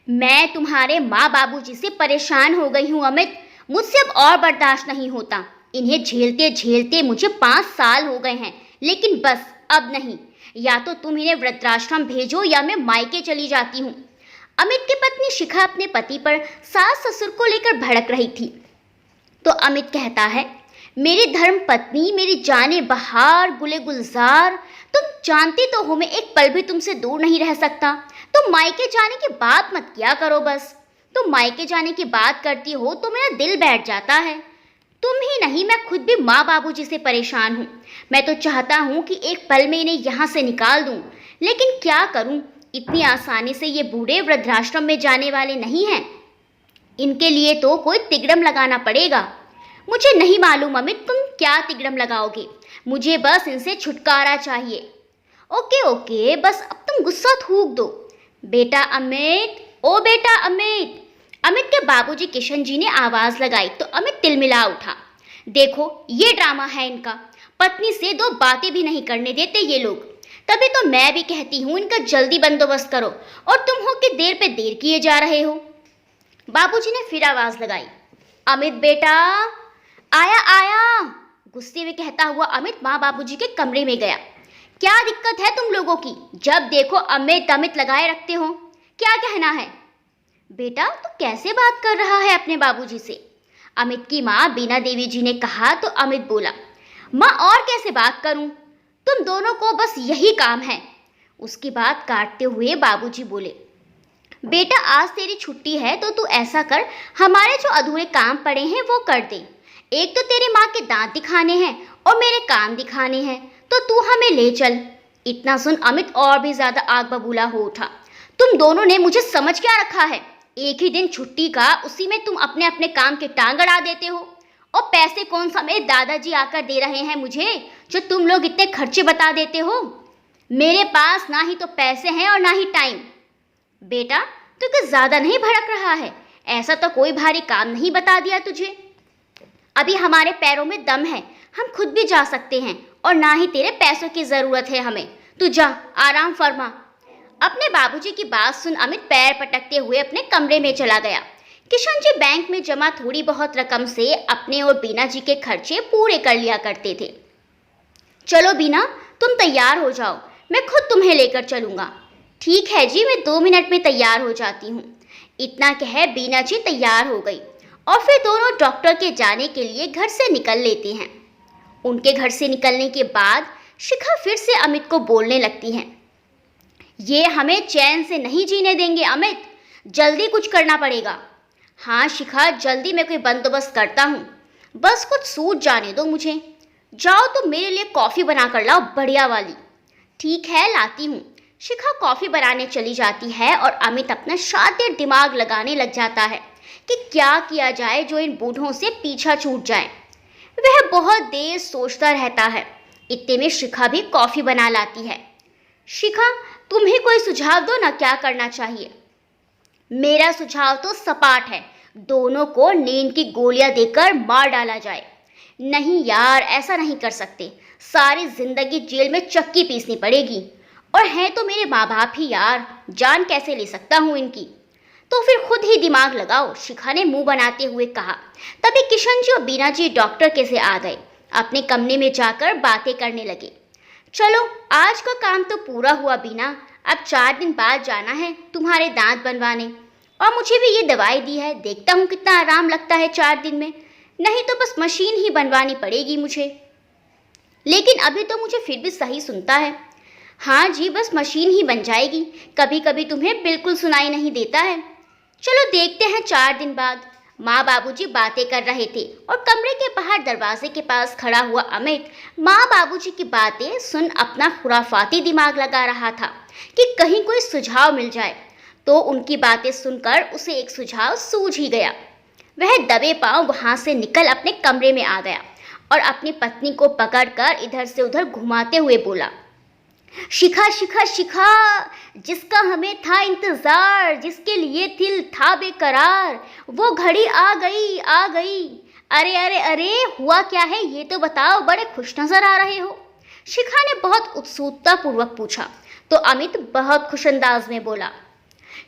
मैं तुम्हारे माँ बाबूजी से परेशान हो गई हूँ अमित। मुझसे अब और बर्दाश्त नहीं होता। इन्हें झेलते झेलते मुझे 5 साल हो गए हैं, लेकिन बस अब नहीं। या तो तुम इन्हें वृद्धाश्रम भेजो या मैं मायके चली जाती हूँ। अमित की पत्नी शिखा अपने पति पर सास ससुर को लेकर भड़क रही थी। तो अमित कहता है, मेरी धर्म पत्नी, मेरी जाने बहार, गुले गुलजार, तुम जानती तो हो मैं एक पल भी तुमसे दूर नहीं रह सकता। तुम मायके जाने की बात मत किया करो बस। तुम मायके जाने की बात करती हो तो मेरा दिल बैठ जाता है। तुम ही नहीं, मैं खुद भी माँ बाबूजी से परेशान हूँ। मैं तो चाहता हूँ कि एक पल में इन्हें यहाँ से निकाल दूँ, लेकिन क्या करूँ, इतनी आसानी से ये बूढ़े वृद्धाश्रम में जाने वाले नहीं हैं। इनके लिए तो कोई तिगड़म लगाना पड़ेगा। मुझे नहीं मालूम अमित तुम क्या तिगड़म लगाओगे, मुझे बस इनसे छुटकारा चाहिए। ओके ओके, बस अब तुम गुस्सा थूक दो। बेटा अमित, ओ बेटा अमित। अमित के बाबूजी किशन जी ने आवाज लगाई तो अमित तिलमिला उठा। देखो ये ड्रामा है इनका, पत्नी से 2 बातें भी नहीं करने देते ये लोग। तभी तो मैं भी कहती हूँ इनका जल्दी बंदोबस्त करो, और तुम हो कि देर पे देर किए जा रहे हो। बाबूजी ने फिर आवाज लगाई, अमित बेटा। आया आया, गुस्से में कहता हुआ अमित माँ बाबूजी के कमरे में गया। क्या दिक्कत है तुम लोगों की, जब देखो अमित अमित लगाए रखते हो, क्या कहना है? बेटा तू कैसे बात कर रहा है अपने बाबूजी से? अमित की माँ बीना देवी जी ने कहा तो अमित बोला, माँ और कैसे बात करूं, तुम दोनों को बस यही काम है। उसकी बात काटते हुए बाबूजी बोले, बेटा आज तेरी छुट्टी है तो तू ऐसा कर, हमारे जो अधूरे काम पड़े हैं वो कर दे। एक तो तेरी माँ के दांत दिखाने हैं और मेरे कान दिखाने हैं, तो तू हमें ले चल। इतना सुन अमित और भी ज्यादा आग बबूला हो उठा। तुम दोनों ने मुझे समझ क्या रखा है? एक ही दिन छुट्टी का, उसी में तुम अपने अपने काम के टांग अड़ा देते हो। और पैसे कौन सा मेरे दादाजी आकर दे रहे हैं मुझे, जो तुम लोग इतने खर्चे बता देते हो? मेरे पास ना ही तो पैसे हैं और ना ही टाइम। बेटा तू कुछ ज्यादा नहीं भड़क रहा है? ऐसा तो कोई भारी काम नहीं बता दिया तुझे। अभी हमारे पैरों में दम है, हम खुद भी जा सकते हैं, और ना ही तेरे पैसों की जरूरत है हमें। तू जा, आराम फरमा। अपने बाबूजी की बात सुन अमित पैर पटकते हुए अपने कमरे में चला गया। किशन जी बैंक में जमा थोड़ी बहुत रकम से अपने और बीना जी के खर्चे पूरे कर लिया करते थे। चलो बीना, तुम तैयार हो जाओ, मैं खुद तुम्हें लेकर चलूंगा। ठीक है जी, मैं 2 मिनट में तैयार हो जाती हूँ। इतना कह बीना जी तैयार हो गई और फिर दोनों डॉक्टर के जाने के लिए घर से निकल लेते हैं। उनके घर से निकलने के बाद शिखा फिर से अमित को बोलने लगती हैं, ये हमें चैन से नहीं जीने देंगे अमित, जल्दी कुछ करना पड़ेगा। हाँ शिखा, जल्दी मैं कोई बंदोबस्त करता हूँ, बस कुछ सूझ जाने दो मुझे। जाओ तुम मेरे लिए कॉफ़ी बना कर लाओ, बढ़िया वाली। ठीक है, लाती हूँ। शिखा कॉफ़ी बनाने चली जाती है और अमित अपना शातिर दिमाग लगाने लग जाता है कि क्या किया जाए जो इन बूढ़ों से पीछा छूट जाए। वह बहुत देर सोचता रहता है। इतने में शिखा भी कॉफ़ी बना लाती है। शिखा, तुम ही कोई सुझाव दो ना, क्या करना चाहिए? मेरा सुझाव तो सपाट है, दोनों को नींद की गोलियां देकर मार डाला जाए। नहीं यार, ऐसा नहीं कर सकते, सारी जिंदगी जेल में चक्की पीसनी पड़ेगी। और हैं तो मेरे माँ बाप ही यार, जान कैसे ले सकता हूँ इनकी? तो फिर खुद ही दिमाग लगाओ, शिखा ने मुंह बनाते हुए कहा। तभी किशन जी और बीना जी डॉक्टर के से आ गए। अपने कमरे में जाकर बातें करने लगे। चलो आज का काम तो पूरा हुआ बीना, अब 4 दिन बाद जाना है तुम्हारे दांत बनवाने, और मुझे भी ये दवाई दी है, देखता हूँ कितना आराम लगता है 4 दिन में। नहीं तो बस मशीन ही बनवानी पड़ेगी मुझे। लेकिन अभी तो मुझे फिर भी सही सुनता है। हाँ जी, बस मशीन ही बन जाएगी, कभी कभी तुम्हें बिल्कुल सुनाई नहीं देता है। चलो देखते हैं 4 दिन बाद। माँ बाबूजी बातें कर रहे थे और कमरे के बाहर दरवाजे के पास खड़ा हुआ अमित माँ बाबूजी की बातें सुन अपना खुराफाती दिमाग लगा रहा था कि कहीं कोई सुझाव मिल जाए। तो उनकी बातें सुनकर उसे एक सुझाव सूझ ही गया। वह दबे पांव वहां से निकल अपने कमरे में आ गया और अपनी पत्नी को पकड़कर इधर से उधर घुमाते हुए बोला, शिखा शिखा शिखा, जिसका हमें था इंतजार, जिसके लिए दिल था बेकरार, वो घड़ी आ गई आ गई। अरे अरे अरे, हुआ क्या है ये तो बताओ, बड़े खुश नजर आ रहे हो। शिखा ने बहुत उत्सुकता पूर्वक पूछा तो अमित बहुत खुश अंदाज में बोला,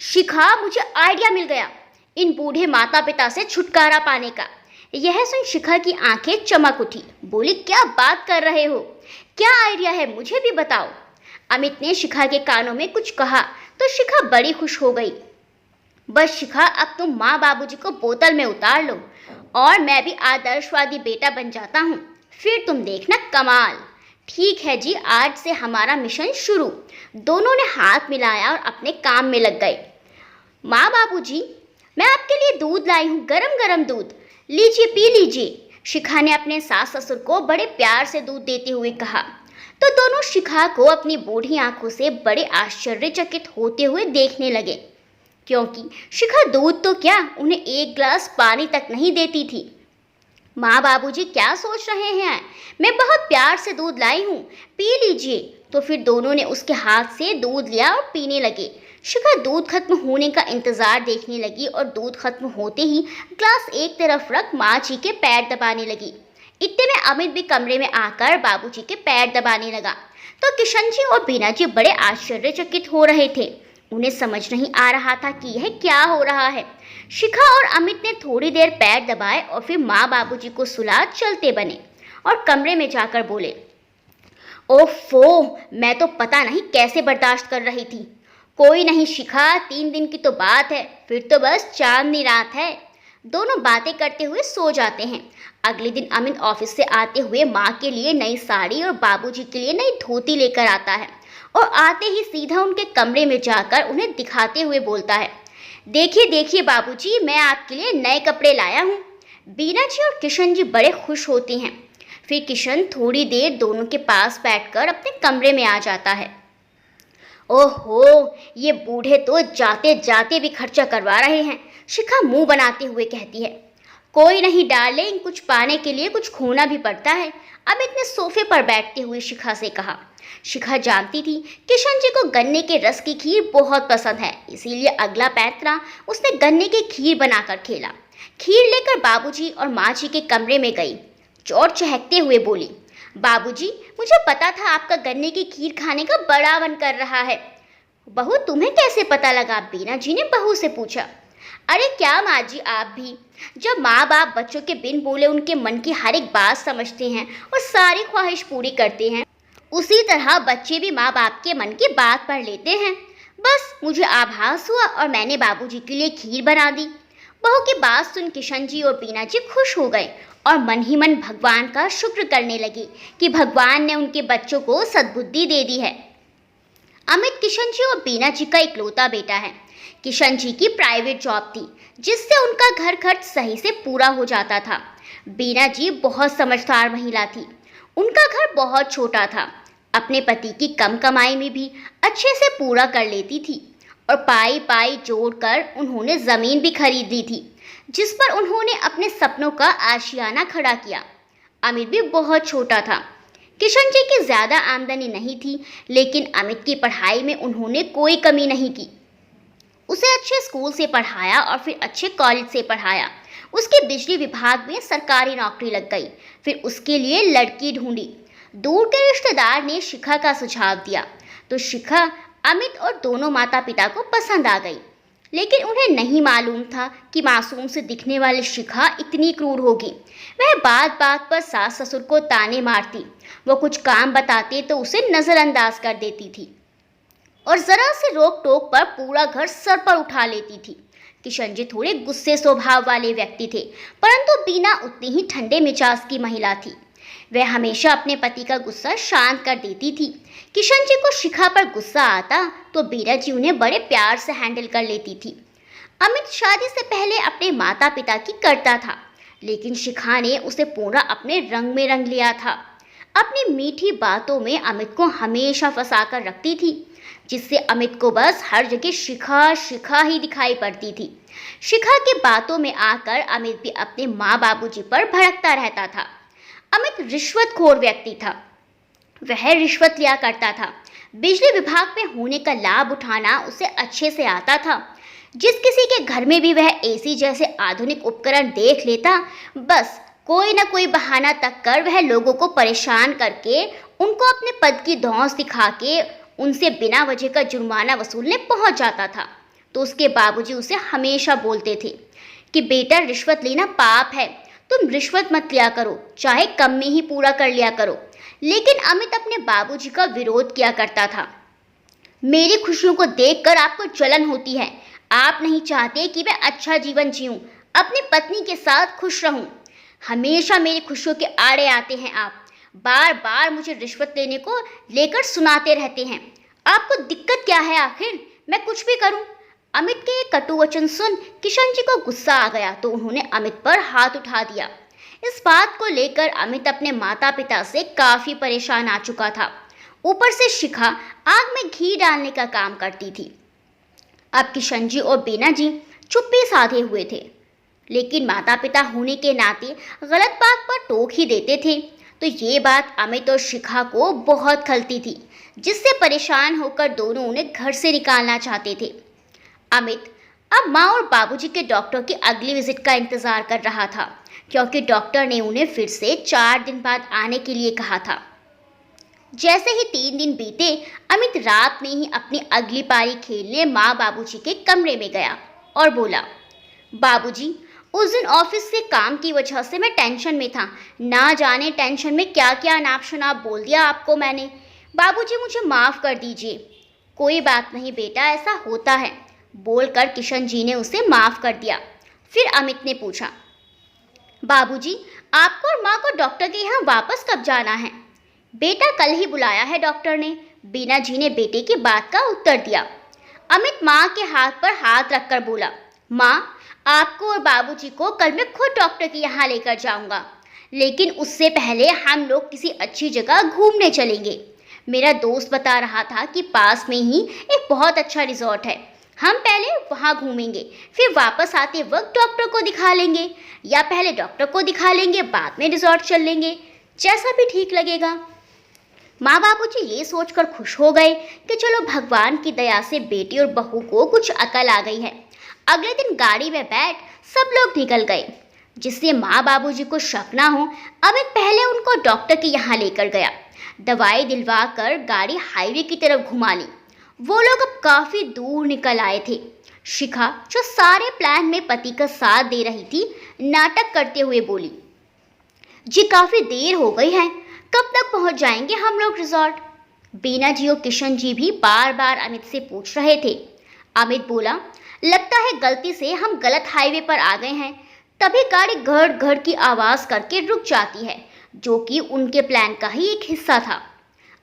शिखा, मुझे आइडिया मिल गया इन बूढ़े माता पिता से छुटकारा पाने का। यह सुन शिखा की आंखें चमक उठी। बोली, क्या बात कर रहे हो? क्या आइडिया है, मुझे भी बताओ। अमित ने शिखा के कानों में कुछ कहा तो शिखा बड़ी खुश हो गई। बस शिखा, अब तुम माँ बाबूजी को बोतल में उतार लो और मैं भी आदर्शवादी बेटा बन जाता हूँ, फिर तुम देखना कमाल। ठीक है जी, आज से हमारा मिशन शुरू। दोनों ने हाथ मिलाया और अपने काम में लग गए। माँ बाबूजी, मैं आपके लिए दूध लाई हूँ, गरम गरम दूध, लीजिए पी लीजिए। शिखा ने अपने सास ससुर को बड़े प्यार से दूध देते हुए कहा। तो दोनों शिखा को अपनी बूढ़ी आंखों से बड़े आश्चर्यचकित होते हुए देखने लगे, क्योंकि शिखा दूध तो क्या, उन्हें एक गिलास पानी तक नहीं देती थी। माँ बाबूजी क्या सोच रहे हैं, मैं बहुत प्यार से दूध लाई हूँ, पी लीजिए। तो फिर दोनों ने उसके हाथ से दूध लिया और पीने लगे। शिखा दूध खत्म होने का इंतजार देखने लगी और दूध खत्म होते ही ग्लास एक तरफ रख माँ जी के पैर दबाने लगी। इतने में अमित भी कमरे में आकर बाबूजी के पैर दबाने लगा। तो किशन जी और बीना जी बड़े आश्चर्यचकित हो रहे थे। उन्हें समझ नहीं आ रहा था कि यह क्या हो रहा है। शिखा और अमित ने थोड़ी देर पैर दबाए और फिर माँ बाबूजी को सुला चलते बने और कमरे में जाकर बोले, ओफो, मैं तो पता नहीं कैसे बर्दाश्त कर रही थी। कोई नहीं शिखा, 3 दिन की तो बात है, फिर तो बस चांदनी रात है। दोनों बातें करते हुए सो जाते हैं। अगले दिन अमित ऑफिस से आते हुए माँ के लिए नई साड़ी और बाबूजी के लिए नई धोती लेकर आता है और आते ही सीधा उनके कमरे में जाकर उन्हें दिखाते हुए बोलता है, देखिए देखिए बाबूजी, मैं आपके लिए नए कपड़े लाया हूँ। बीना जी और किशन जी बड़े खुश होते हैं। फिर किशन थोड़ी देर दोनों के पास बैठकर अपने कमरे में आ जाता है। ओहो, ये बूढ़े तो जाते जाते भी खर्चा करवा रहे हैं, शिखा मुंह बनाते हुए कहती है। कोई नहीं डार्लिंग, कुछ पाने के लिए कुछ खोना भी पड़ता है, अमित ने सोफे पर बैठते हुए शिखा से कहा। शिखा जानती थी किशन जी को गन्ने के रस की खीर बहुत पसंद है, इसीलिए अगला पैतरा उसने गन्ने की खीर बनाकर खेला। खीर लेकर बाबूजी और माँ जी के कमरे में गई और चहकते हुए बोली, बाबूजी, मुझे पता था आपका गन्ने की खीर खाने का बड़ा मन कर रहा है। बहू, तुम्हें कैसे पता लगा? बीना जी ने बहू से पूछा। अरे क्या माँ जी, आप भी, जब माँ बाप बच्चों के बिन बोले उनके मन की हर एक बात समझते हैं और सारी ख्वाहिश पूरी करते हैं, उसी तरह बच्चे भी माँ बाप के मन की बात पढ़ लेते हैं। बस मुझे आभास हुआ और मैंने बाबूजी के लिए खीर बना दी। बहू की बात सुन किशन जी और बीना जी खुश हो गए और मन ही मन भगवान का शुक्र करने लगे कि भगवान ने उनके बच्चों को सद्बुद्धि दे दी है। अमित किशन जी और बीना जी का इकलौता बेटा है। किशन जी की प्राइवेट जॉब थी, जिससे उनका घर खर्च सही से पूरा हो जाता था। बीना जी बहुत समझदार महिला थी। उनका घर बहुत छोटा था, अपने पति की कम कमाई में भी अच्छे से पूरा कर लेती थी और पाई पाई जोड़कर उन्होंने ज़मीन भी खरीद ली थी, जिस पर उन्होंने अपने सपनों का आशियाना खड़ा किया। अमित भी बहुत छोटा था। किशन जी की ज़्यादा आमदनी नहीं थी, लेकिन अमित की पढ़ाई में उन्होंने कोई कमी नहीं की। उसे अच्छे स्कूल से पढ़ाया और फिर अच्छे कॉलेज से पढ़ाया। उसके बिजली विभाग में सरकारी नौकरी लग गई। फिर उसके लिए लड़की ढूंढी। दूर के रिश्तेदार ने शिखा का सुझाव दिया तो शिखा अमित और दोनों माता पिता को पसंद आ गई। लेकिन उन्हें नहीं मालूम था कि मासूम से दिखने वाली शिखा इतनी क्रूर होगी। वह बात बात पर सास ससुर को ताने मारती, वो कुछ काम बताते तो उसे नज़रअंदाज कर देती थी और ज़रा से रोक टोक पर पूरा घर सर पर उठा लेती थी। किशन जी थोड़े गुस्से स्वभाव वाले व्यक्ति थे, परंतु बीना उतनी ही ठंडे मिजाज की महिला थी। वह हमेशा अपने पति का गुस्सा शांत कर देती थी। किशन जी को शिखा पर गुस्सा आता तो बीना जी उन्हें बड़े प्यार से हैंडल कर लेती थी। अमित शादी से पहले अपने माता पिता की करता था, लेकिन शिखा ने उसे पूरा अपने रंग में रंग लिया था। अपनी मीठी बातों में अमित को हमेशा फंसा कर रखती थी, जिससे अमित को बस हर जगह शिखा शिखा ही दिखाई पड़ती थी। शिखा की बातों में आकर अमित भी अपने माँ बाबूजी पर भड़कता रहता था। अमित रिश्वतखोर व्यक्ति था। वह रिश्वत लिया करता था। बिजली विभाग में होने का लाभ उठाना उसे अच्छे से आता था। जिस किसी के घर में भी वह एसी जैसे आधुनिक उपकरण देख लेता, बस कोई न कोई बहाना तक कर वह लोगों को परेशान करके उनको अपने पद की धौंस दिखा के उनसे बिना वजह का जुर्माना वसूलने पहुंच जाता था। तो उसके बाबूजी उसे हमेशा बोलते थे कि बेटा रिश्वत लेना पाप है, तुम रिश्वत मत लिया करो, चाहे कम में ही पूरा कर लिया करो। लेकिन अमित अपने बाबूजी का विरोध किया करता था। मेरी खुशियों को देखकर आपको जलन होती है, आप नहीं चाहते कि मैं अच्छा जीवन जीऊं, अपनी पत्नी के साथ खुश रहूं। हमेशा मेरी खुशियों के आड़े आते हैं आप, बार बार मुझे रिश्वत लेने को लेकर सुनाते रहते हैं। आपको दिक्कत क्या है आखिर, मैं कुछ भी करूं। अमित के ये कटु वचन सुन किशन जी को गुस्सा आ गया तो उन्होंने अमित पर हाथ उठा दिया। इस बात को लेकर अमित अपने माता पिता से काफी परेशान आ चुका था। ऊपर से शिखा आग में घी डालने का काम करती थी। अब किशन जी और बीना जी चुप्पी साधे हुए थे, लेकिन माता पिता होने के नाते गलत बात पर टोक ही देते थे। तो ये बात अमित और शिखा को बहुत खलती थी, जिससे परेशान होकर दोनों उन्हें घर से निकालना चाहते थे। अमित अब माँ और बाबूजी के डॉक्टर की अगली विजिट का इंतजार कर रहा था, क्योंकि डॉक्टर ने उन्हें फिर से 4 दिन बाद आने के लिए कहा था। जैसे ही 3 दिन बीते, अमित रात में ही अपनी अगली पारी खेलने माँ बाबूजी के कमरे में गया और बोला, बाबूजी उस दिन ऑफिस से काम की वजह से मैं टेंशन में था, ना जाने टेंशन में क्या क्या अनाप शनाप बोल दिया आपको मैंने। बाबूजी मुझे माफ़ कर दीजिए। कोई बात नहीं बेटा, ऐसा होता है, बोलकर किशन जी ने उसे माफ़ कर दिया। फिर अमित ने पूछा, बाबूजी आपको और माँ को डॉक्टर के यहाँ वापस कब जाना है। बेटा कल ही बुलाया है डॉक्टर ने, बीना जी ने बेटे की बात का उत्तर दिया। अमित माँ के हाथ पर हाथ रखकर बोला, माँ आपको और बाबूजी को कल मैं खुद डॉक्टर के यहाँ लेकर जाऊँगा, लेकिन उससे पहले हम लोग किसी अच्छी जगह घूमने चलेंगे। मेरा दोस्त बता रहा था कि पास में ही एक बहुत अच्छा रिजॉर्ट है, हम पहले वहाँ घूमेंगे, फिर वापस आते वक्त डॉक्टर को दिखा लेंगे, या पहले डॉक्टर को दिखा लेंगे बाद में रिजॉर्ट चल लेंगे, जैसा भी ठीक लगेगा। माँ बाबूजी ये सोचकर खुश हो गए कि चलो भगवान की दया से बेटी और बहू को कुछ अकल आ गई है। अगले दिन गाड़ी में बैठ सब लोग निकल गए। जिससे माँ बाबूजी को शक ना हो, अमित पहले उनको डॉक्टर के यहाँ लेकर गया। दवाई दिलवा कर गाड़ी हाईवे की तरफ घुमा ली। वो लोग अब काफ़ी दूर निकल आए थे। शिखा जो सारे प्लान में पति का साथ दे रही थी, नाटक करते हुए बोली, जी काफ़ी देर हो गई है, कब तक पहुंच जाएंगे हम लोग रिजॉर्ट। बीना जी और किशन जी भी बार बार अमित से पूछ रहे थे। अमित बोला, लगता है गलती से हम गलत हाईवे पर आ गए हैं, तभी गाड़ी घड़ घड़ की आवाज़ करके रुक जाती है, जो कि उनके प्लान का ही एक हिस्सा था।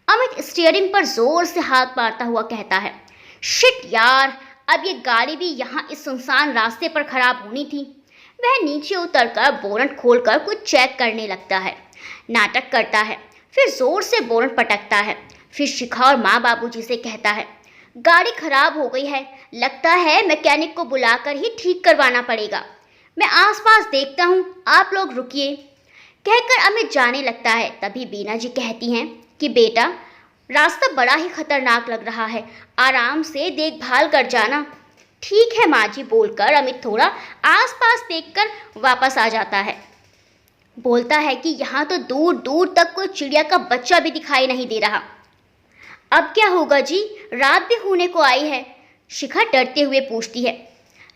अमित स्टीयरिंग पर जोर से हाथ मारता हुआ कहता है, शिट यार, अब ये गाड़ी भी यहाँ इस सुनसान रास्ते पर खराब होनी थी। वह नीचे उतरकर बोनट खोलकर कुछ चेक करने लगता है, नाटक करता है, फिर जोर से बोनट पटकता है। फिर शिखा और माँ बाबूजी से कहता है, गाड़ी खराब हो गई है, लगता है मैकेनिक को बुलाकर ही ठीक करवाना पड़ेगा। मैं आसपास देखता हूँ, आप लोग रुकिए। कहकर अमित जाने लगता है। तभी बीना जी कहती हैं कि बेटा रास्ता बड़ा ही खतरनाक लग रहा है, आराम से देखभाल कर जाना। ठीक है माँ जी, बोलकर अमित थोड़ा आसपास देखकर वापस आ जाता है। बोलता है कि यहाँ तो दूर दूर तक कोई चिड़िया का बच्चा भी दिखाई नहीं दे रहा। अब क्या होगा जी, रात भी होने को आई है। शिखा डरते हुए पूछती है,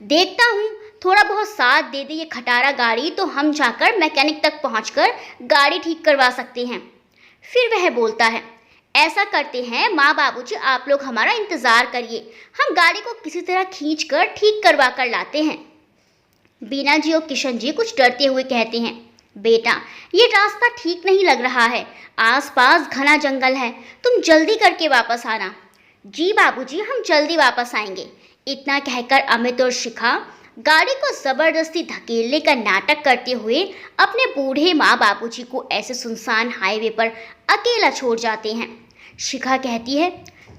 देखता हूँ थोड़ा बहुत साथ दे दे ये खटारा गाड़ी तो हम जाकर मैकेनिक तक पहुँचकर गाड़ी ठीक करवा सकते हैं। फिर वह बोलता है, ऐसा करते हैं माँ बाबूजी, आप लोग हमारा इंतज़ार करिए, हम गाड़ी को किसी तरह खींच कर ठीक करवा कर लाते हैं। बीना जी और किशन जी कुछ डरते हुए कहते हैं, बेटा ये रास्ता ठीक नहीं लग रहा है, आसपास घना जंगल है, तुम जल्दी करके वापस आना। जी बाबूजी, हम जल्दी वापस आएंगे। इतना कहकर अमित और शिखा गाड़ी को ज़बरदस्ती धकेलने का नाटक करते हुए अपने बूढ़े माँ बाबूजी को ऐसे सुनसान हाईवे पर अकेला छोड़ जाते हैं। शिखा कहती है,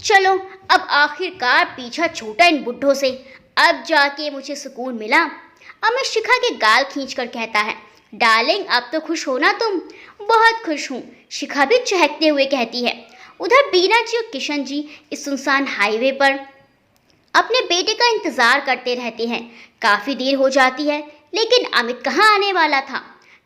चलो अब आखिरकार पीछा छूटा इन बुड्ढों से, अब जाके मुझे सुकून मिला। अमित शिखा के गाल खींचकर कहता है, डार्लिंग अब तो खुश हो ना तुम। बहुत खुश हूँ, शिखा भी चहकते हुए कहती है। उधर बीना जी और किशन जी इस सुनसान हाईवे पर अपने बेटे का इंतज़ार करते रहते हैं। काफ़ी देर हो जाती है, लेकिन अमित कहाँ आने वाला था।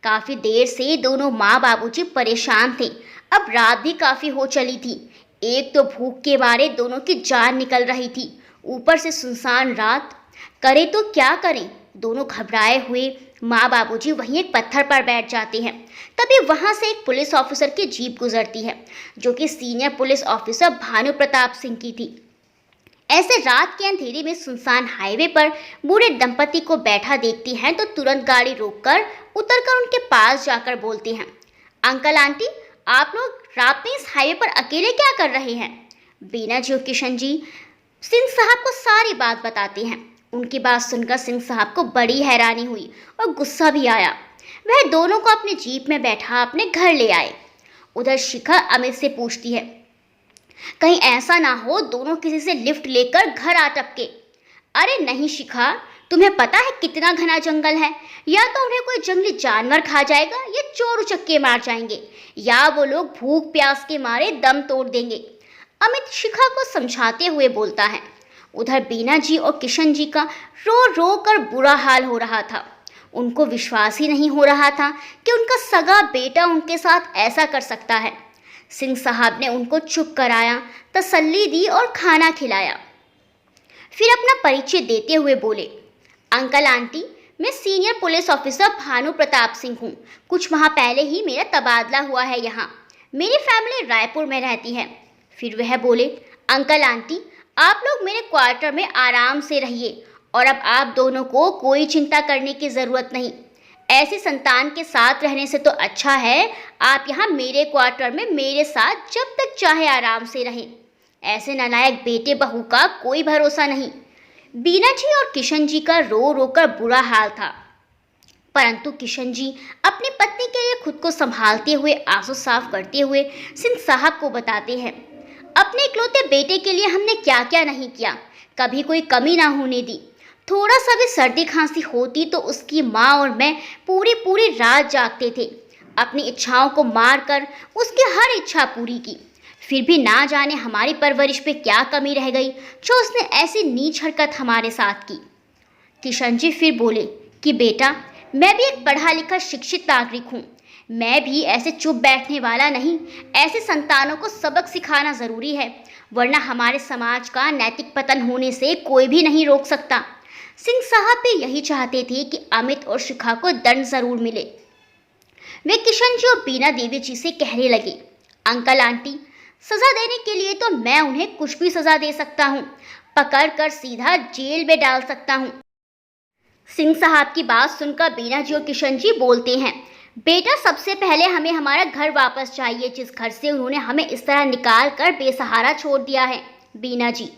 काफ़ी देर से दोनों माँ बाबूजी परेशान थे। अब रात भी काफ़ी हो चली थी। एक तो भूख के मारे दोनों की जान निकल रही थी, ऊपर से सुनसान रात। करें तो क्या करें? दोनों घबराए हुए माँ बाबूजी वहीं एक पत्थर पर बैठ जाते हैं। तभी वहां से एक पुलिस ऑफिसर की जीप गुजरती है, जो कि senior police officer Bhanu Pratap Singh की थी। ऐसे रात के अंधेरे में सुनसान हाईवे पर बूढ़े दंपति को बैठा देखती हैं तो तुरंत गाड़ी रोककर उतरकर उनके पास जाकर बोलती हैं, अंकल आंटी, आप लोग रात में इस हाईवे पर अकेले क्या कर रहे हैं? बीना जी और किशन जी सिंह साहब को सारी बात बताते हैं। उनकी बात सुनकर सिंह साहब को बड़ी हैरानी हुई और गुस्सा भी आया। वह दोनों को अपने जीप में बैठा अपने घर ले आए। उधर शिखा अमित से पूछती है, कहीं ऐसा ना हो दोनों किसी से लिफ्ट लेकर घर आ टपके। अरे नहीं शिखा, तुम्हें पता है कितना घना जंगल है, या तो उन्हें कोई जंगली जानवर खा जाएगा या चोर उचक्के मार जाएंगे, या वो लोग भूख प्यास के मारे दम तोड़ देंगे। अमित शिखा को समझाते हुए बोलता है। उधर बीना जी और किशन जी का रो रो कर बुरा हाल हो रहा था। उनको विश्वास ही नहीं हो रहा था कि उनका सगा बेटा उनके साथ ऐसा कर सकता है। सिंह साहब ने उनको चुप कराया, तसल्ली दी और खाना खिलाया। फिर अपना परिचय देते हुए बोले, अंकल आंटी, मैं senior police officer Bhanu Pratap Singh हूँ। कुछ माह पहले ही मेरा तबादला हुआ है यहाँ। मेरी फैमिली रायपुर में रहती है। फिर वह बोले, अंकल आंटी, आप लोग मेरे क्वार्टर में आराम से रहिए और अब आप दोनों को कोई चिंता करने की ज़रूरत नहीं। ऐसी संतान के साथ रहने से तो अच्छा है आप यहाँ मेरे क्वार्टर में मेरे साथ जब तक चाहे आराम से रहें। ऐसे नालायक बेटे बहू का कोई भरोसा नहीं। बीना जी और किशन जी का रो रो कर बुरा हाल था, परंतु किशन जी अपनी पत्नी के लिए खुद को संभालते हुए आंसू साफ करते हुए सिंह साहब को बताते हैं, अपने इकलौते बेटे के लिए हमने क्या क्या नहीं किया, कभी कोई कमी ना होने दी। थोड़ा सा भी सर्दी खांसी होती तो उसकी माँ और मैं पूरी पूरी रात जागते थे। अपनी इच्छाओं को मारकर उसकी हर इच्छा पूरी की। फिर भी ना जाने हमारी परवरिश पे क्या कमी रह गई जो उसने ऐसी नीच हरकत हमारे साथ की। किशन जी फिर बोले कि बेटा, मैं भी एक पढ़ा लिखा शिक्षित नागरिक हूँ। मैं भी ऐसे चुप बैठने वाला नहीं। ऐसे संतानों को सबक सिखाना ज़रूरी है, वरना हमारे समाज का नैतिक पतन होने से कोई भी नहीं रोक सकता। सिंह साहब भी यही चाहते थे कि अमित और शिखा को दंड जरूर मिले। वे किशन जी और बीना देवी जी से कहने लगे, अंकल आंटी, सजा देने के लिए तो मैं उन्हें कुछ भी सजा दे सकता हूँ, पकड़ कर सीधा जेल में डाल सकता हूँ। सिंह साहब की बात सुनकर बीना जी और किशन जी बोलते हैं, बेटा, सबसे पहले हमें हमारा घर वापस चाहिए, जिस घर से उन्होंने हमें इस तरह निकाल कर बेसहारा छोड़ दिया है। बीना जी,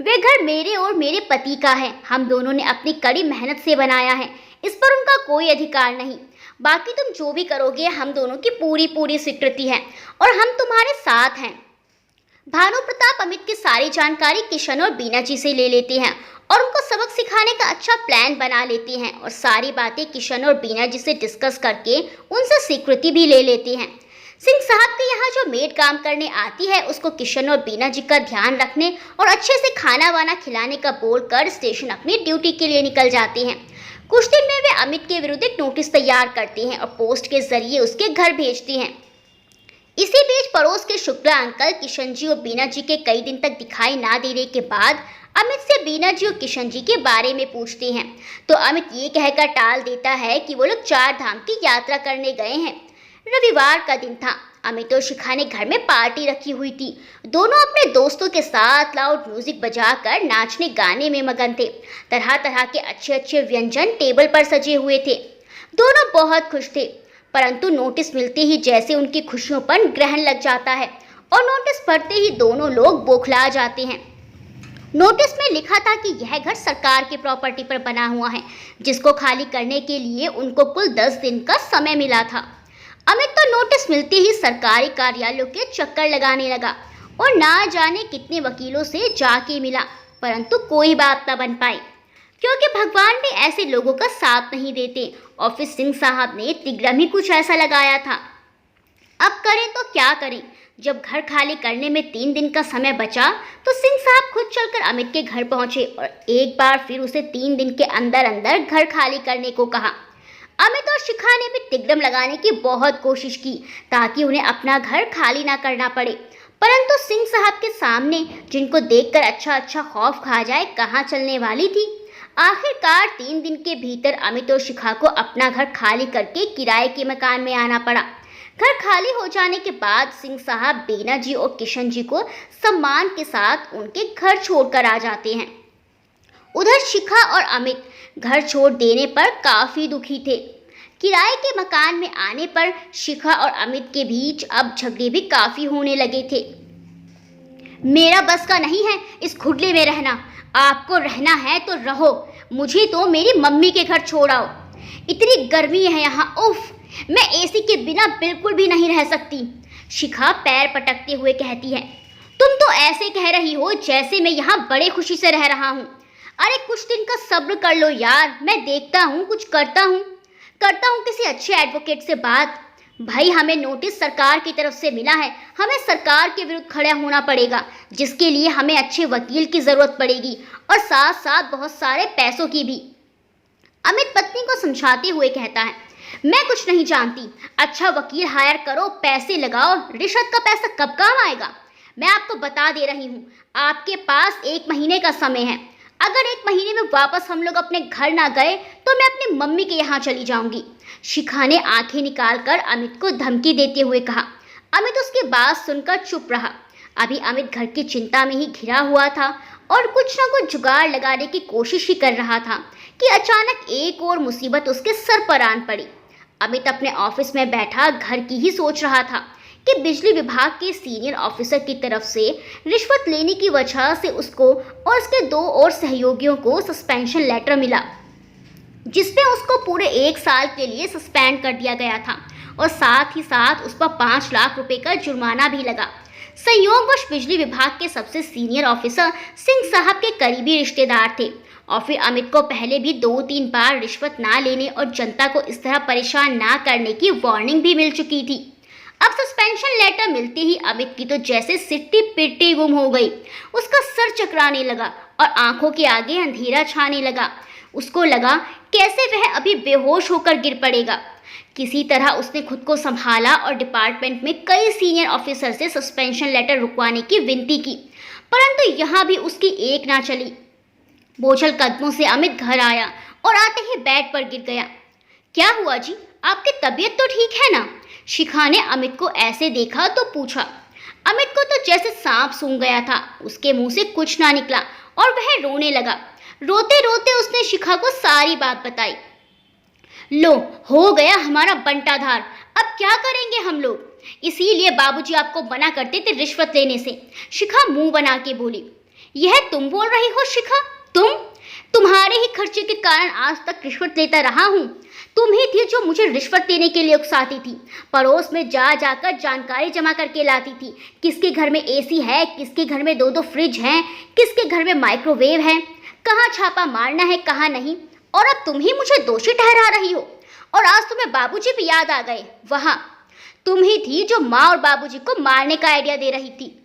वे घर मेरे और मेरे पति का है। हम दोनों ने अपनी कड़ी मेहनत से बनाया है, इस पर उनका कोई अधिकार नहीं। बाकी तुम जो भी करोगे हम दोनों की पूरी पूरी स्वीकृति है और हम तुम्हारे साथ हैं। भानु प्रताप अमित की सारी जानकारी किशन और बीना जी से ले लेते हैं और उनको सबक सिखाने का अच्छा प्लान बना लेते हैं और सारी बातें किशन और बीना जी से डिस्कस करके उनसे स्वीकृति भी ले लेते हैं। सिंह साहब के यहाँ जो मेड काम करने आती है उसको किशन और बीना जी का ध्यान रखने और अच्छे से खाना वाना खिलाने का बोलकर स्टेशन अपनी ड्यूटी के लिए निकल जाते हैं। कुछ दिन में वे अमित के विरुद्ध एक नोटिस तैयार करते हैं और पोस्ट के जरिए उसके घर भेजते हैं। इसी बीच पड़ोस के शुक्ला अंकल किशन जी और बीना जी के कई दिन तक दिखाई ना देने के बाद अमित से बीना जी और किशन जी के बारे में पूछते हैं तो अमित ये कहकर टाल देता है कि वो लोग 4 धाम की यात्रा करने गए हैं। रविवार का दिन था। अमित और शिखा ने घर में पार्टी रखी हुई थी। दोनों अपने दोस्तों के साथ लाउड म्यूजिक बजाकर नाचने गाने में मगन थे। तरह तरह के अच्छे अच्छे व्यंजन टेबल पर सजे हुए थे। दोनों बहुत खुश थे, परंतु नोटिस मिलते ही जैसे उनकी खुशियों पर ग्रहण लग जाता है और नोटिस पढ़ते ही दोनों लोग बौखला जाते हैं। नोटिस में लिखा था कि यह घर सरकार की प्रॉपर्टी पर बना हुआ है, जिसको खाली करने के लिए उनको कुल 10 दिन का समय मिला था। अमित तो नोटिस मिलते ही सरकारी कार्यालयों के चक्कर लगाने लगा और ना जाने कितने वकीलों से जाके मिला, परंतु कोई बात न बन पाई, क्योंकि भगवान भी ऐसे लोगों का साथ नहीं देते और फिर सिंह साहब ने तिग्रम ही कुछ ऐसा लगाया था। अब करें तो क्या करें? जब घर खाली करने में 3 दिन का समय बचा तो सिंह साहब खुद चलकर अमित के घर पहुंचे और एक बार फिर उसे 3 दिन के अंदर अंदर घर खाली करने को कहा। अमित और शिखा ने भी तिग्रम लगाने की बहुत कोशिश की ताकि उन्हें अपना घर खाली ना करना पड़े, परंतु सिंह साहब के सामने, जिनको देखकर अच्छा अच्छा खौफ खा जाए, कहाँ चलने वाली थी। आखिरकार 3 दिन के भीतर अमित और शिखा को अपना घर खाली करके किराए के मकान में आना पड़ा। घर खाली हो जाने के बाद सिंह साहब बीना जी और किशन जी को सम्मान के साथ उनके घर छोड़कर आ जाते हैं। उधर शिखा और अमित घर छोड़ देने पर काफी दुखी थे। किराए के मकान में आने पर शिखा और अमित के बीच अब झगड़े भी काफी होने लगे थे। मेरा बस का नहीं है इस खुडले में रहना, आपको रहना है तो रहो, मुझे तो मेरी मम्मी के घर छोड़ आओ। इतनी गर्मी है यहाँ, उफ, मैं एसी के बिना बिल्कुल भी नहीं रह सकती। शिखा पैर पटकते हुए कहती है, तुम तो ऐसे कह रही हो जैसे मैं यहाँ बड़े खुशी से रह रहा हूँ। अरे कुछ दिन का सब्र कर लो यार, मैं देखता हूँ, कुछ करता हूँ किसी अच्छे एडवोकेट से बात। भाई हमें नोटिस सरकार की तरफ से मिला है, हमें सरकार के विरुद्ध खड़ा होना पड़ेगा, जिसके लिए हमें अच्छे वकील की जरूरत पड़ेगी और साथ साथ बहुत सारे पैसों की भी। अमित पत्नी को समझाते हुए कहता है, मैं कुछ नहीं जानती, अच्छा वकील हायर करो, पैसे लगाओ, रिश्वत का पैसा कब काम आएगा। मैं आपको बता दे रही हूँ, आपके पास 1 महीने का समय है। अगर 1 महीने में वापस हम लोग अपने घर ना गए तो मैं अपनी मम्मी के यहाँ चली जाऊंगी। शिखा ने आंखें निकालकर अमित को धमकी देते हुए कहा। अमित उसकी बात सुनकर चुप रहा। अभी अमित घर की चिंता में ही घिरा हुआ था और कुछ न कुछ जुगाड़ लगाने की कोशिश ही कर रहा था कि अचानक एक और मुसीबत उसके सर पर आन पड़ी। अमित अपने ऑफिस में बैठा घर की ही सोच रहा था कि बिजली विभाग के सीनियर ऑफिसर की तरफ से रिश्वत लेने की वजह से उसको और उसके 2 और सहयोगियों को सस्पेंशन लेटर मिला, जिसमें उसको पूरे 1 साल के लिए सस्पेंड कर दिया गया था और साथ ही साथ उस पर 5 लाख रुपए का जुर्माना भी लगा। संयोगवश बिजली विभाग के सबसे सीनियर ऑफिसर सिंह साहब के करीबी रिश्तेदार थे और फिर अमित को पहले भी 2-3 बार रिश्वत ना लेने और जनता को इस तरह परेशान ना करने की वार्निंग भी मिल चुकी थी। अब सस्पेंशन लेटर मिलते ही अमित की तो जैसे सिट्टी पिट्टी गुम हो गई। उसका सर चकराने लगा और आंखों के आगे अंधेरा छाने लगा। उसको लगा कैसे वह अभी बेहोश होकर गिर पड़ेगा। किसी तरह उसने खुद को संभाला और डिपार्टमेंट में कई सीनियर ऑफिसर से सस्पेंशन लेटर रुकवाने की विनती की, परंतु यहाँ भी उसकी एक ना चली। बोझल कदमों से अमित घर आया और आते ही बेड पर गिर गया। क्या हुआ जी, आपकी तबीयत तो ठीक है ना? शिखा ने अमित को ऐसे देखा तो पूछा। अमित को तो जैसे सांप सूंघ गया था, उसके मुंह से कुछ ना निकला और वह रोने लगा। रोते रोते उसने शिखा को सारी बात बताई। लो, हो गया हमारा बंटाधार, अब क्या करेंगे हम लोग? इसीलिए बाबूजी आपको मना करते थे रिश्वत लेने से। शिखा मुंह बना के बोली। यह तुम बोल रही हो शिखा? तुम्हारे ही खर्चे के कारण आज तक रिश्वत लेता रहा हूँ। तुम ही थी जो मुझे रिश्वत देने के लिए उकसाती थी। पड़ोस में जा जाकर जानकारी जमा करके लाती थी, किसके घर में एसी है, किसके घर में 2-2 फ्रिज हैं, किसके घर में माइक्रोवेव है, कहाँ छापा मारना है कहाँ नहीं। और अब तुम ही मुझे दोषी ठहरा रही हो और आज तुम्हें बाबूजी भी याद आ गए। वहाँ तुम ही थी जो माँ और बाबूजी को मारने का आइडिया दे रही थी,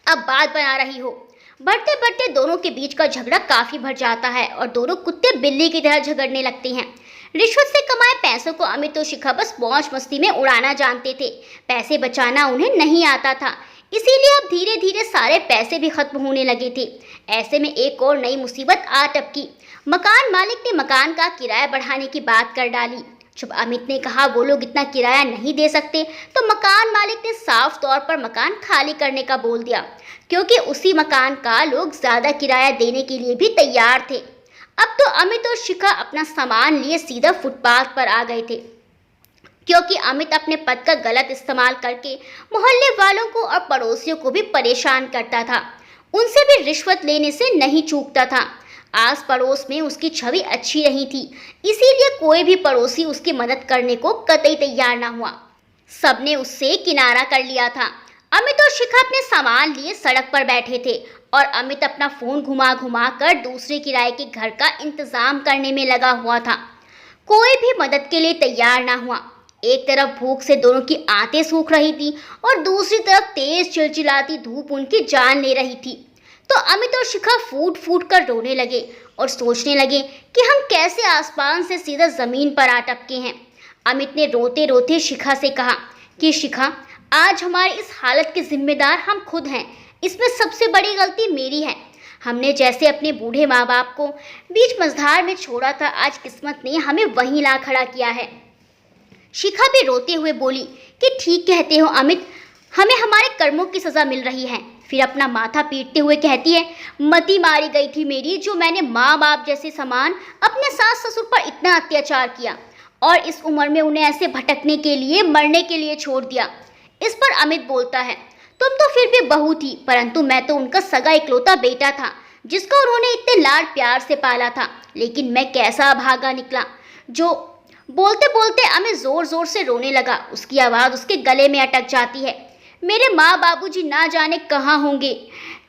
अब बात बना रही हो। बढ़ते बढ़ते दोनों के बीच का झगड़ा काफी बढ़ जाता है और दोनों कुत्ते बिल्ली की तरह झगड़ने लगते हैं। रिश्वत से कमाए पैसों को अमित और शिखा बस मौज मस्ती में उड़ाना जानते थे, पैसे बचाना उन्हें नहीं आता था। इसीलिए अब धीरे धीरे सारे पैसे भी खत्म होने लगे थे। ऐसे में एक और नई मुसीबत आ टपकी। मकान मालिक ने मकान का किराया बढ़ाने की बात कर डाली। जब अमित ने कहा वो लोग इतना किराया नहीं दे सकते, तो मकान मालिक ने साफ तौर पर मकान खाली करने का बोल दिया, क्योंकि उसी मकान का लोग ज्यादा किराया देने के लिए भी तैयार थे। अब तो अमित और शिखा अपना सामान लिए सीधा फुटपाथ पर आ गए थे, क्योंकि अमित अपने पद का गलत इस्तेमाल करके मोहल्ले वालों को और पड़ोसियों को भी परेशान करता था। उनसे भी रिश्वत लेने से नहीं चूकता था। आस पड़ोस में उसकी छवि अच्छी नहीं थी, इसीलिए कोई भी पड़ोसी उसकी मदद करने को कतई तैयार ना हुआ। सबने उससे किनारा कर लिया था। अमित और शिखा अपने सामान लिए सड़क पर बैठे थे और अमित अपना फोन घुमा घुमा कर दूसरे किराए के घर का इंतजाम करने में लगा हुआ था। कोई भी मदद के लिए तैयार ना हुआ। एक तरफ भूख से दोनों की आंतें सूख रही थी और दूसरी तरफ तेज चिलचिलाती धूप उनकी जान ले रही थी। तो अमित और शिखा फूट फूट कर रोने लगे और सोचने लगे कि हम कैसे आसमान से सीधा जमीन पर आ टपके हैं। अमित ने रोते रोते शिखा से कहा कि शिखा, आज हमारी इस हालत के जिम्मेदार हम खुद हैं। इसमें सबसे बड़ी गलती मेरी है। हमने जैसे अपने बूढ़े माँ बाप को बीच मझधार में छोड़ा था, आज किस्मत ने हमें वहीं ला खड़ा किया है। शिखा भी रोते हुए बोली कि ठीक कहते हो अमित, हमें हमारे कर्मों की सज़ा मिल रही है। फिर अपना माथा पीटते हुए कहती है, मती मारी गई थी मेरी, जो मैंने माँ बाप जैसे समान अपने सास ससुर पर इतना अत्याचार किया और इस उम्र में उन्हें ऐसे भटकने के लिए, मरने के लिए छोड़ दिया। इस पर अमित बोलता है, तुम तो फिर भी बहू थी, परंतु मैं तो उनका सगा इकलौता बेटा था जिसको उन्होंने इतने लाड प्यार से पाला था। लेकिन मैं कैसा अभागा निकला। जो बोलते बोलते अमित जोर जोर से रोने लगा। उसकी आवाज़ उसके गले में अटक जाती है। मेरे माँ बाबूजी ना जाने कहाँ होंगे,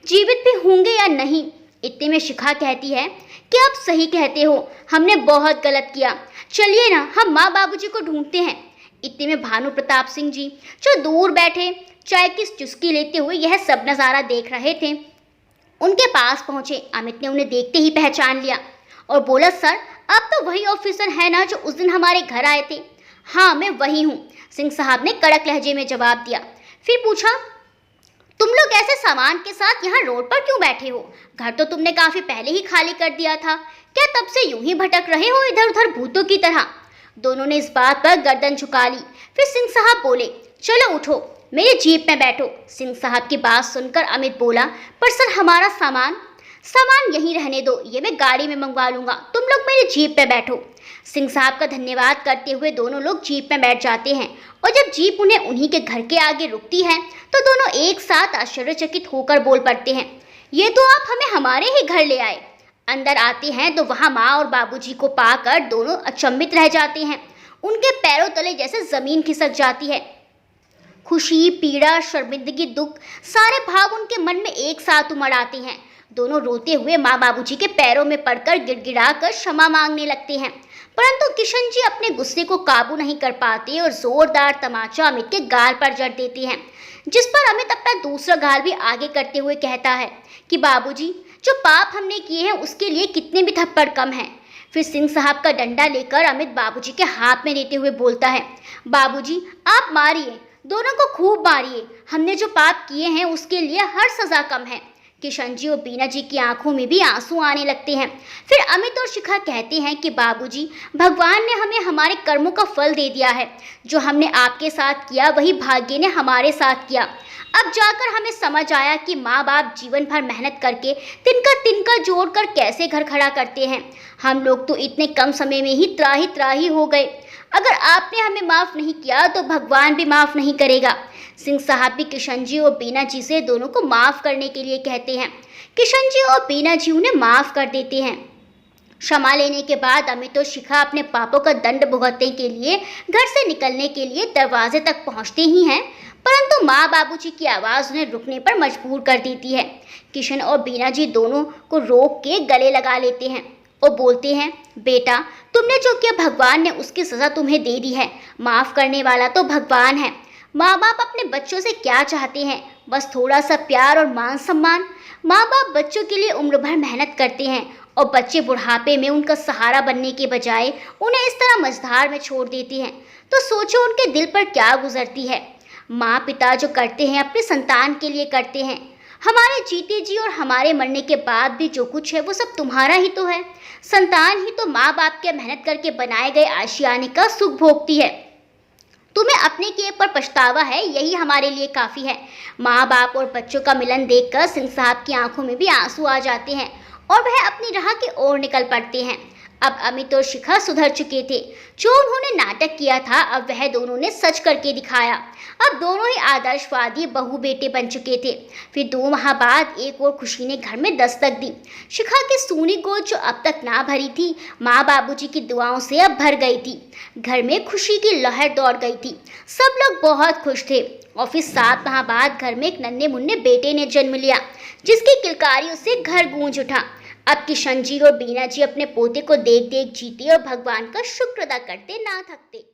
जीवित भी होंगे या नहीं। इतने में शिखा कहती है कि आप सही कहते हो, हमने बहुत गलत किया, चलिए ना हम माँ बाबूजी को ढूंढते हैं। इतने में भानु प्रताप सिंह जी, जो दूर बैठे चाय की चुस्की लेते हुए यह सब नज़ारा देख रहे थे, उनके पास पहुंचे। अमित ने उन्हें देखते ही पहचान लिया और बोला, सर आप तो वही ऑफिसर हैं ना जो उस दिन हमारे घर आए थे। हाँ मैं वही हूँ, सिंह साहब ने कड़क लहजे में जवाब दिया। फिर पूछा, तुम लोग ऐसे सामान के साथ यहाँ रोड पर क्यों बैठे हो? घर तो तुमने काफी पहले ही खाली कर दिया था, क्या तब से यूं ही भटक रहे हो इधर उधर भूतों की तरह? दोनों ने इस बात पर गर्दन झुका ली। फिर सिंह साहब बोले, चलो उठो, मेरे जीप में बैठो। सिंह साहब की बात सुनकर अमित बोला, पर सर हमारा सामान यहीं रहने दो, ये मैं गाड़ी में मंगवा लूंगा, तुम लोग मेरी जीप में बैठो। सिंह साहब का धन्यवाद करते हुए दोनों लोग जीप में बैठ जाते हैं और जब जीप उन्हें उन्हीं के घर के आगे रुकती है तो दोनों एक साथ आश्चर्यचकित होकर बोल पड़ते हैं, ये तो आप हमें हमारे ही घर ले आए। अंदर आते हैं तो वहाँ माँ और बाबूजी को पाकर दोनों अचंभित रह जाते हैं। उनके पैरों तले जैसे जमीन खिसक जाती है। खुशी, पीड़ा, शर्मिंदगी, दुख, सारे भाव उनके मन में एक साथ उमड़ आते हैं। दोनों रोते हुए माँ बाबूजी के पैरों में पड़कर गिड़गिड़ाकर क्षमा मांगने लगते हैं, परंतु किशन जी अपने गुस्से को काबू नहीं कर पाते और जोरदार तमाचा अमित के गाल पर जड़ देते हैं, जिस पर अमित अपना दूसरा गाल भी आगे करते हुए कहता है कि बाबूजी, जो पाप हमने किए हैं उसके लिए कितने भी थप्पड़ कम हैं। फिर सिंह साहब का डंडा लेकर अमित बाबूजी के हाथ में देते हुए बोलता है, बाबूजी आप मारिए, दोनों को खूब मारिए, हमने जो पाप किए हैं उसके लिए हर सज़ा कम है। किशन जी और बीना जी की आंखों में भी आंसू आने लगते हैं। फिर अमित और शिखा कहते हैं कि बाबूजी, भगवान ने हमें हमारे कर्मों का फल दे दिया है। जो हमने आपके साथ किया वही भाग्य ने हमारे साथ किया। अब जाकर हमें समझ आया कि माँ बाप जीवन भर मेहनत करके तिनका तिनका जोड़कर कैसे घर खड़ा करते हैं। हम लोग तो इतने कम समय में ही त्राही त्राही हो गए। अगर आपने हमें माफ़ नहीं किया तो भगवान भी माफ़ नहीं करेगा। सिंह साहब भी किशन जी और बीना जी से दोनों को माफ़ करने के लिए कहते हैं। किशन जी और बीना जी उन्हें माफ़ कर देते हैं। क्षमा लेने के बाद अमित और शिखा अपने पापों का दंड भुगतने के लिए घर से निकलने के लिए दरवाजे तक पहुंचते ही हैं, परंतु माँ बाबूजी की आवाज़ उन्हें रुकने पर मजबूर कर देती है। किशन और बीना जी दोनों को रोक के गले लगा लेते हैं और बोलते हैं, बेटा तुमने जो किया भगवान ने उसकी सज़ा तुम्हें दे दी है। माफ़ करने वाला तो भगवान है। माँ बाप अपने बच्चों से क्या चाहते हैं? बस थोड़ा सा प्यार और मान सम्मान। माँ बाप बच्चों के लिए उम्र भर मेहनत करते हैं और बच्चे बुढ़ापे में उनका सहारा बनने के बजाय उन्हें इस तरह मझधार में छोड़ देते हैं। तो सोचो उनके दिल पर क्या गुजरती है। माँ पिता जो करते हैं अपने संतान के लिए करते हैं। हमारे जीते जी और हमारे मरने के बाद भी जो कुछ है वो सब तुम्हारा ही तो है। संतान ही तो माँ बाप के मेहनत करके बनाए गए आशियाने का सुख भोगती है। तुम्हें अपने किए पर पछतावा है, यही हमारे लिए काफ़ी है। माँ बाप और बच्चों का मिलन देखकर सिंह साहब की आंखों में भी आंसू आ जाते हैं और वह अपनी राह की ओर निकल पड़ते हैं। अब अमित और शिखा सुधर चुके थे। जो उन्होंने नाटक किया था अब वह दोनों ने सच करके दिखाया। अब दोनों ही आदर्शवादी बहू बेटे बन चुके थे। फिर 2 माह बाद एक और खुशी ने घर में दस्तक दी। शिखा की सूनी गोद जो अब तक ना भरी थी, माँ बाबूजी की दुआओं से अब भर गई थी। घर में खुशी की लहर दौड़ गई थी। सब लोग बहुत खुश थे। ऑफिस 7 माह बाद घर में एक नन्हे मुन्ने बेटे ने जन्म लिया, जिसकी किलकारियों से घर गूंज उठा। अब किशन जी और बीना जी अपने पोते को देख देख जीते और भगवान का शुक्र अदा करते ना थकते।